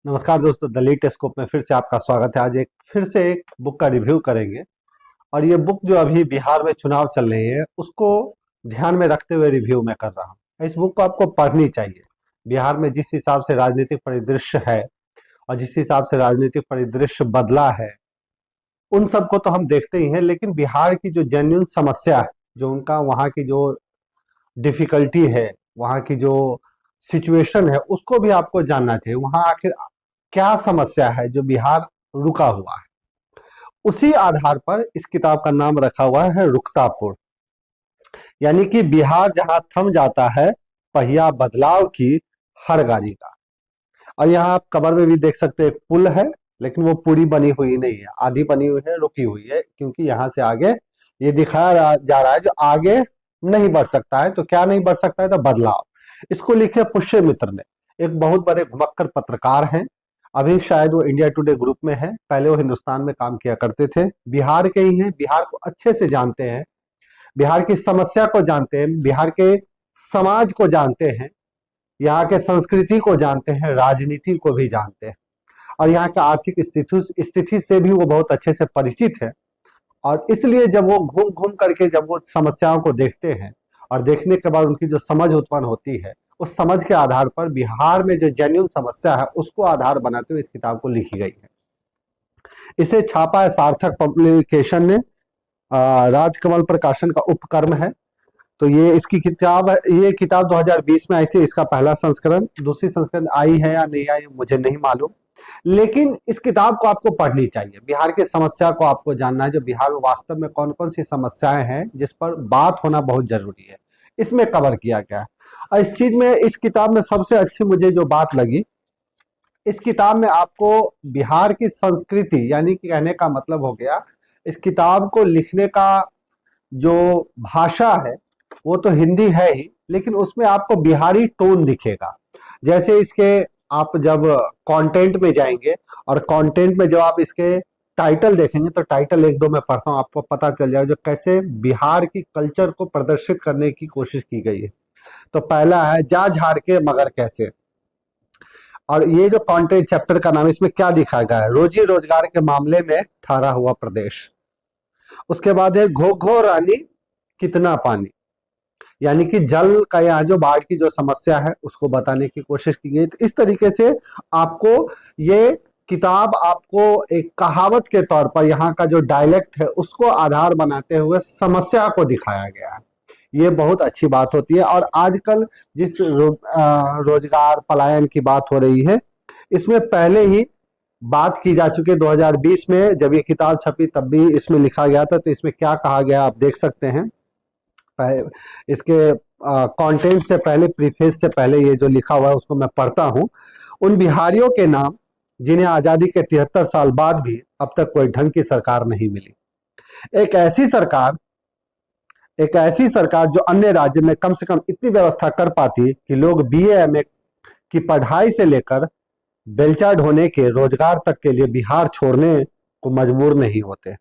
नमस्कार दोस्तों, the telescope में फिर से आपका स्वागत है। आज फिर से एक बुक का रिव्यू करेंगे। और ये बुक जो अभी बिहार में चुनाव चल रही है उसको ध्यान में रखते हुए रिव्यू में कर रहा हूँ। इस बुक को आपको पढ़नी चाहिए। बिहार में जिस हिसाब से राजनीतिक परिदृश्य है और जिस हिसाब से राजनीतिक परिदृश्य बदला है, उन सबको तो हम देखते ही हैं, लेकिन बिहार की जो जेन्युइन समस्या है, जो उनका वहाँ की जो डिफिकल्टी है, वहाँ की जो सिचुएशन है, उसको भी आपको जानना चाहिए। वहाँ आखिर क्या समस्या है जो बिहार रुका हुआ है। उसी आधार पर इस किताब का नाम रखा हुआ है रुकतापुर, यानी कि बिहार जहां थम जाता है पहिया बदलाव की हर गाड़ी का। और यहाँ आप कवर में भी देख सकते हैं, एक पुल है, लेकिन वो पूरी बनी हुई नहीं है, आधी बनी हुई है, रुकी हुई है, क्योंकि यहाँ से आगे ये दिखाया जा रहा है जो आगे नहीं बढ़ सकता है। तो क्या नहीं बढ़ सकता है? तो बदलाव। इसको लिखे पुष्य मित्र ने, एक बहुत बड़े घुमक्कर पत्रकार हैं। अभी शायद वो इंडिया टुडे ग्रुप में है, पहले वो हिंदुस्तान में काम किया करते थे। बिहार के ही हैं, बिहार को अच्छे से जानते हैं, बिहार की समस्या को जानते हैं, बिहार के समाज को जानते हैं, यहाँ के संस्कृति को जानते हैं, राजनीति को भी जानते हैं, और यहाँ का आर्थिक स्थिति से भी वो बहुत अच्छे से परिचित है। और इसलिए जब वो घूम घूम करके जब वो समस्याओं को देखते हैं और देखने के बाद उनकी जो समझ उत्पन्न होती है, उस समझ के आधार पर बिहार में जो जेन्युइन समस्या है उसको आधार बनाते हुए इस किताब को लिखी गई है। इसे छापा है सार्थक पब्लिकेशन ने, राजकमल प्रकाशन का उपक्रम है। तो ये किताब 2020 में आई थी। इसका पहला संस्करण, दूसरी संस्करण आई है या नहीं आई मुझे नहीं मालूम, लेकिन इस किताब को आपको पढ़नी चाहिए। बिहार की समस्या को आपको जानना है, जो बिहार में वास्तव में कौन कौन सी समस्याएं हैं जिस पर बात होना बहुत जरूरी है, इसमें कवर किया गया है। और इस चीज में, इस किताब में सबसे अच्छी मुझे जो बात लगी, इस किताब में आपको बिहार की संस्कृति, यानी कि कहने का मतलब हो गया, इस किताब को लिखने का जो भाषा है वो तो हिंदी है ही, लेकिन उसमें आपको बिहारी टोन दिखेगा। जैसे इसके आप जब कंटेंट में जाएंगे और कंटेंट में जब आप इसके टाइटल देखेंगे, तो टाइटल एक दो मैं पढ़ता हूँ, आपको पता चल जाएगा जो कैसे बिहार की कल्चर को प्रदर्शित करने की कोशिश की गई है। तो पहला है जा झाड़ के मगर कैसे। और ये जो कंटेंट चैप्टर का नाम, इसमें क्या दिखाया गया है? रोजी रोजगार के मामले में ठहरा हुआ प्रदेश। उसके बाद है घो घो रानी कितना पानी, यानी कि जल का, यहाँ जो बाढ़ की जो समस्या है उसको बताने की कोशिश की गई। तो इस तरीके से आपको ये किताब आपको एक कहावत के तौर पर यहाँ का जो डायलेक्ट है उसको आधार बनाते हुए समस्या को दिखाया गया है। ये बहुत अच्छी बात होती है। और आजकल जिस रोजगार पलायन की बात हो रही है, इसमें पहले ही बात की जा चुकी है। 2020 में जब ये किताब छपी तब भी इसमें लिखा गया था। तो इसमें क्या कहा गया आप देख सकते हैं। इसके कंटेंट से पहले, प्रीफेस से पहले ये जो लिखा हुआ है उसको मैं पढ़ता हूं। उन बिहारियों के नाम जिन्हें आजादी के 73 साल बाद भी अब तक कोई ढंग की सरकार नहीं मिली। एक ऐसी सरकार जो अन्य राज्य में कम से कम इतनी व्यवस्था कर पाती कि लोग बीए एमए की पढ़ाई से लेकर बेलचा ढोने के रोजगार तक के लिए बिहार छोड़ने को मजबूर नहीं होते।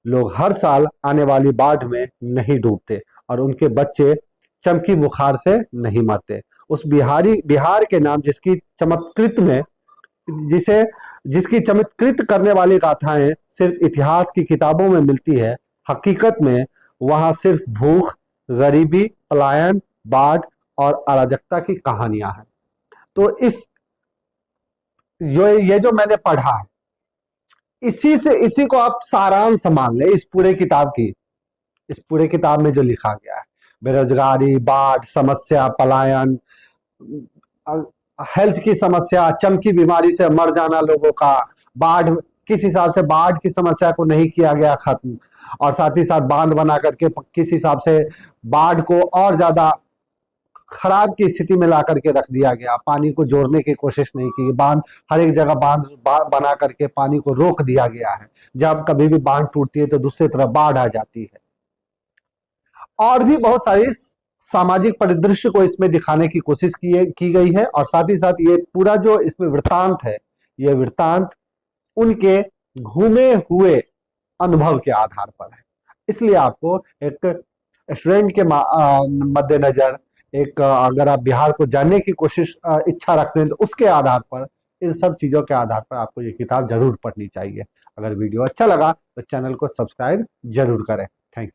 लोग हर साल आने वाली बाढ़ में नहीं डूबते और उनके बच्चे चमकी बुखार से नहीं मरते। उस बिहार के नाम जिसकी चमत्कृत करने वाली गाथाएं सिर्फ इतिहास की किताबों में मिलती है, हकीकत में वहां सिर्फ भूख, गरीबी, पलायन, बाढ़ और अराजकता की कहानियां हैं। तो ये जो मैंने पढ़ा है, इसी को आप सारांश मान ले इस पूरे किताब की। इस पूरे किताब में जो लिखा गया है, बेरोजगारी, बाढ़ समस्या, पलायन, हेल्थ की समस्या, चमकी बीमारी से मर जाना लोगों का, बाढ़, किस हिसाब से बाढ़ की समस्या को नहीं किया गया खत्म, और साथ ही साथ बांध बना करके किस हिसाब से बाढ़ को और ज्यादा खराब की स्थिति में ला करके रख दिया गया। पानी को जोड़ने की कोशिश नहीं की, बांध हर एक जगह बांध बना करके पानी को रोक दिया गया है। जब कभी भी बांध टूटती है तो दूसरी तरफ बाढ़ आ जाती है। और भी बहुत सारी सामाजिक परिदृश्य को इसमें दिखाने की कोशिश की गई है। और साथ ही साथ ये पूरा जो इसमें वृत्तांत है, ये वृत्तांत उनके घूमे हुए अनुभव के आधार पर है। इसलिए आपको एक स्टूडेंट के मद्देनजर, एक अगर आप बिहार को जानने की कोशिश इच्छा रखते हैं तो उसके आधार पर इन सब चीज़ों के आधार पर आपको ये किताब जरूर पढ़नी चाहिए। अगर वीडियो अच्छा लगा तो चैनल को सब्सक्राइब जरूर करें। Thank you.